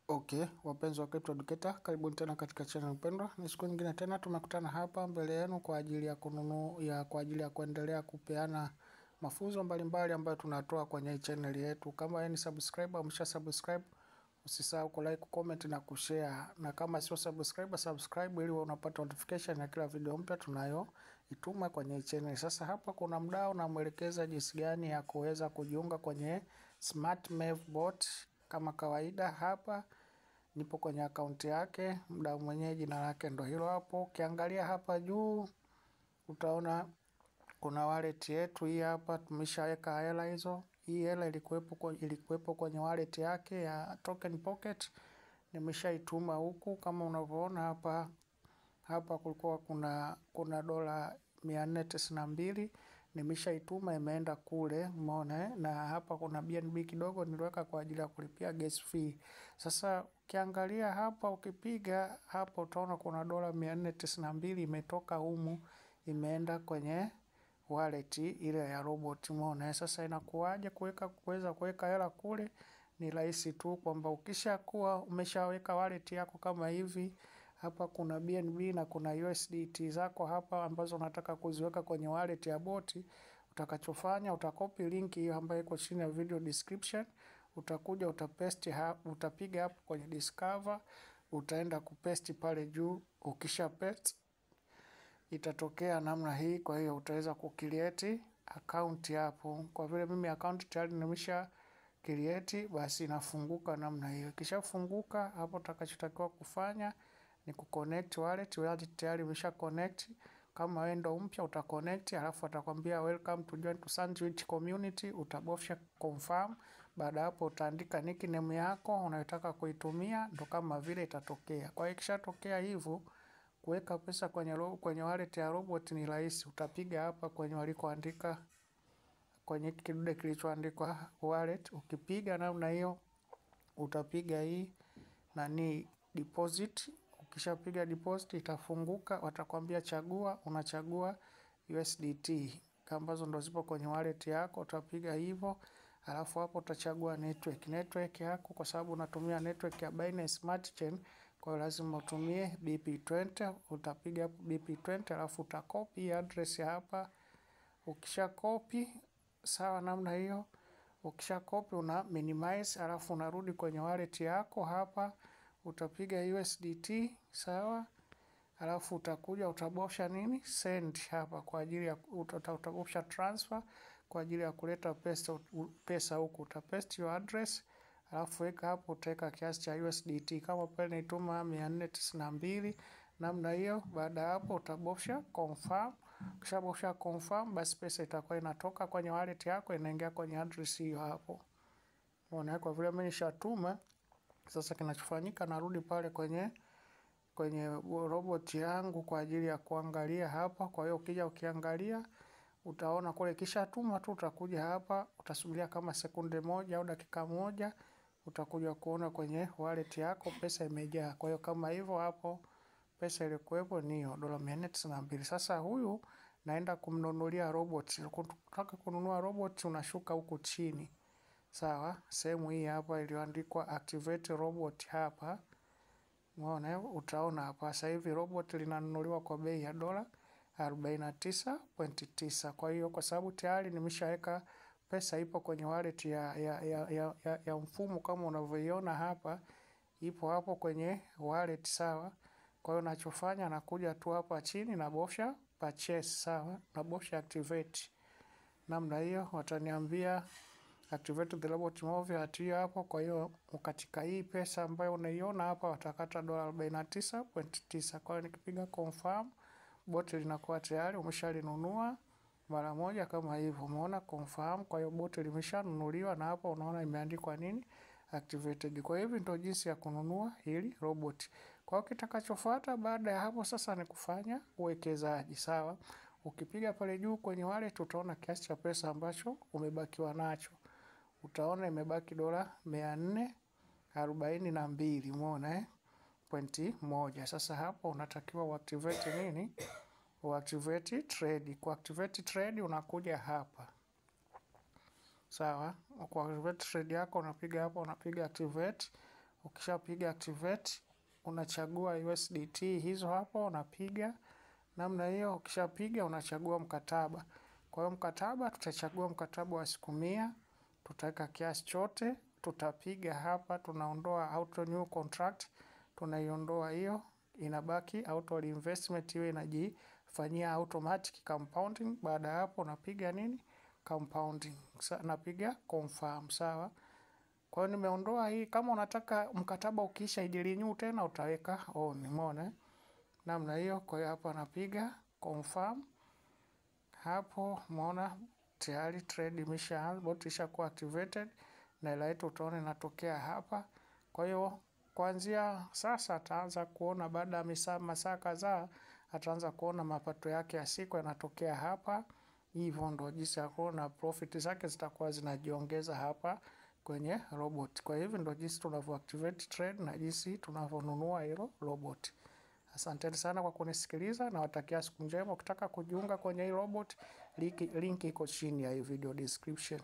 Okay, wapenzi wa Crypto Educator, karibuni tena katika channel mpendwa. Ni siku nyingine tena tumekutana hapa mbele yenu kwa ajili ya kuendelea kupeana mafunzo mbalimbali ambayo tunatoa kwenye channel yetu. Kama wewe ni subscriber, umesha subscribe, usisahau ku like, comment na kushare. Na kama sio subscribe ili unapata notification ya kila video mpya tunayo ituma kwenye channel. Sasa hapa kuna mdau na mwelekeza jinsi gani ya kuweza kujiunga kwenye Smart Mave Bot. Kama kawaida hapa nipo kwenye akaunti yake, mdau mwenyewe jina lake ndo hilo hapo. Ukiangalia hapa juu utaona kuna wallet yetu hii hapa, tumeshaweka hela hizo. Hii hela ilikuwepo kwenye wallet yake ya Token Pocket. Nimeshaituma huku kama unavyoona hapa. Hapa kulikuwa kuna dola 492 nimeshaituma imeenda kule, umeona na hapa kuna BNB kidogo niliweka kwa ajili ya kulipia gas fee. Sasa ukiangalia hapa, ukipiga hapa utaona kuna dola 492 imetoka humu imeenda kwenye wallet ile ya robot, umeona. Sasa inakuaje kuweza kuweka hela kule? Ni rahisi tu kwamba ukishakuwa umeshaweka wallet yako kama hivi, hapa kuna BNB na kuna USDT zako hapa ambazo unataka kuziweka kwenye wallet ya boti. Utakachofanya utakopi link hiyo ambayo iko chini ya video description, utakuja utapaste hapa, utapiga hapo kwenye discover, utaenda kupaste pale juu. Ukisha paste itatokea namna hii. Kwa hiyo utaweza kucreate account hapo. Kwa vile mimi account tayari nimesha create, basi inafunguka namna hiyo. Ikishafunguka hapo, utakachotakiwa kufanya ni kuconnect wallet. Wallet tayari imesha connect. Kama wewe ndo mpya utaconnect, alafu atakwambia welcome to join to Sandwich community, utabofya confirm. Baada hapo utaandika nickname yako unayotaka kuitumia, ndo kama vile itatokea. Kwa hiyo ikishatokea hivyo, kuweka pesa kwenye wallet ya robot ni rahisi. Utapiga hapa kwenye walikoandika, kwenye kidude kilichoandikwa wallet. Ukipiga namna hiyo, utapiga hii nani deposit. Ukishapiga deposit itafunguka, watakwambia chagua, unachagua USDT ambazo ndo zipo kwenye wallet yako, utapiga hivyo. Alafu hapo utachagua network yako, kwa sababu unatumia network ya Binance Smart Chain, kwa hiyo lazima utumie BP20. Utapiga hapo BP20, alafu utakopi address hapa. Ukisha copy sawa namna hiyo, ukisha copy una minimize, alafu unarudi kwenye wallet yako hapa, utapiga USDT sawa, alafu utakuja utabofya nini send hapa kwa ajili ya utabofya transfer kwa ajili ya kuleta pesa huku. Utapaste your address, alafu weka hapo, utaweka kiasi cha USDT kama pale naituma 492 namna hiyo. Baada hapo utabofya confirm. Ukishabofya confirm, basi pesa itakuwa inatoka kwenye wallet yako inaingia kwenye address hiyo hapo. Unaona, kwa vile mimi nishatuma, sasa kinachofanyika narudi pale kwenye robot yangu kwa ajili ya kuangalia hapa. Kwa hiyo ukija ukiangalia utaona kule kisha tuma tu, utakuja hapa, utasubiria kama sekunde moja au dakika moja, utakuja kuona kwenye wallet yako pesa imejaa. Kwa hiyo kama hivyo hapo pesa ilikuwepo ni dola 492. Sasa huyu naenda kumnunulia robot. Ukitaka kununua robot unashuka huku chini. Sawa, sehemu hii hapa iliyoandikwa activate robot hapa. Umeona, utaona hapa sasa hivi robot linanunuliwa kwa bei ya dola 49.9. Kwa hiyo kwa sababu tayari nimeshaweka pesa, ipo kwenye wallet ya mfumo kama unavyoiona hapa, ipo hapo kwenye wallet sawa. Kwa hiyo nachofanya nakuja tu hapa chini na bofya purchase sawa, na bofya activate namna hiyo. Wataniambia activate the robot move at hapo. Kwa hiyo katika hii pesa ambayo unaiona hapa watakata dola 49.9. Kwa hiyo nikipiga confirm, bot linakuwa tayari umeshalinunua mara moja kama hivyo, umeona confirm. Kwa hiyo bot limeshanunuliwa na hapa unaona imeandikwa nini activated. Kwa hivyo ndio jinsi ya kununua hili robot. Kwa hiyo kitakachofuata baada ya hapo sasa ni kufanya uwekezaji sawa. Ukipiga pale juu kwenye wallet utaona kiasi cha pesa ambacho umebakiwa nacho. Utaona imebaki dola 442, umeona .1. Sasa hapo unatakiwa uactivate nini? Uactivate trade. Kuactivate trade unakuja hapa. Sawa, kwa activate trade yako unapiga hapa, unapiga activate. Ukishapiga activate, unachagua USDT hizo hapo, unapiga namna hiyo. Ukishapiga unachagua mkataba. Kwa hiyo mkataba tutachagua mkataba wa siku 100, tutaweka kiasi chote, tutapiga hapa, tunaondoa auto new contract, tunaiondoa hiyo, inabaki auto reinvestment, hiyo inajifanyia automatic compounding. Baada hapo napiga nini? Compounding. Napiga confirm, sawa. Kwa hiyo nimeondoa hii. Kama unataka mkataba ukiisha ijirenew tena utaweka on, umeona namna hiyo. Kwa hiyo hapa napiga confirm. Hapo umeona tayari trade imeshaanza, bot ishakuwa activated na hela yetu utaona inatokea hapa. Kwa hiyo kuanzia sasa ataanza kuona, baada ya masaa kadhaa ataanza kuona mapato yake ya siku yanatokea hapa. Hivyo ndo jinsi ya kuona profit zake zitakuwa zinajiongeza hapa kwenye robot. Kwa hivyo ndo jinsi tunavyo activate trade na jinsi tunavyonunua hilo robot. Asanteni sana kwa kunisikiliza na watakia siku njema. Ukitaka kujiunga kwenye hii robot, link iko chini ya hii video description.